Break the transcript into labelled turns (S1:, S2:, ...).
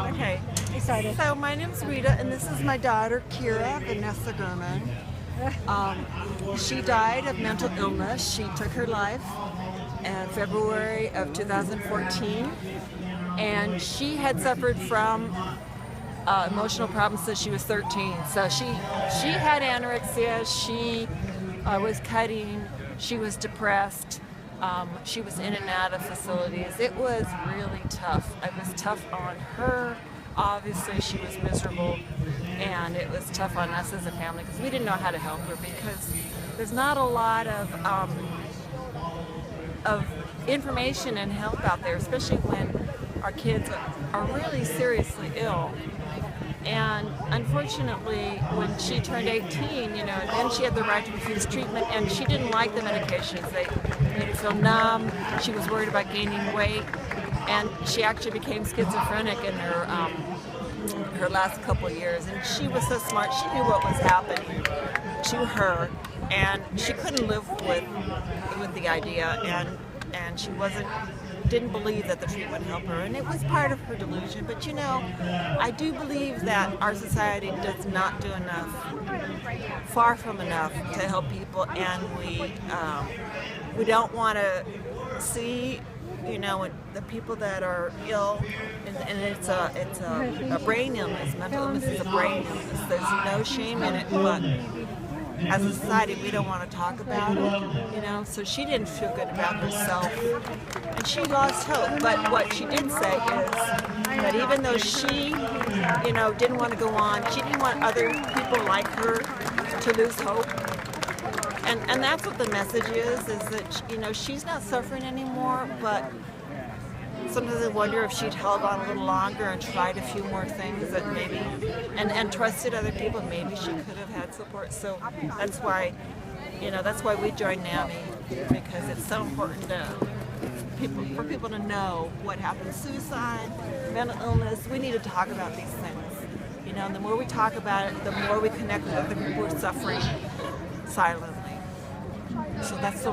S1: Okay, excited. So my name's Rita, and this is my daughter, Kyra Girman. She died of mental illness. She took her life in February of 2014, and she had suffered from emotional problems since she was 13. So she had anorexia. She was cutting. She was depressed. She was in and out of facilities. It was really tough. It was tough on her. Obviously, she was miserable, and it was tough on us as a family because we didn't know how to help her because there's not a lot of information and help out there, especially when our kids are really seriously ill. And unfortunately, when she turned 18, then she had the right to refuse treatment, and she didn't like the medications. They made her feel numb. She was worried about gaining weight, and she actually became schizophrenic in her last couple of years. And she was so smart; she knew what was happening to her, and she couldn't live with the idea, and she didn't believe that the treatment helped her, and it was part of her delusion. But I do believe that our society does not do enough, far from enough, to help people, and we don't want to see the people that are ill, and it's a brain illness. Mental illness is a brain illness. There's no shame in it, but as a society, we don't want to talk about it, so she didn't feel good about herself, and she lost hope. But what she did say is that even though she, didn't want to go on, she didn't want other people like her to lose hope. And that's what the message is that, she's not suffering anymore, but sometimes I wonder if she'd held on a little longer and tried a few more things that maybe, and trusted other people, maybe she could have had support. So that's why we joined NAMI, because it's so important for people to know what happens. Suicide, mental illness, we need to talk about these things. And the more we talk about it, the more we connect with other people who are suffering silently. So that's the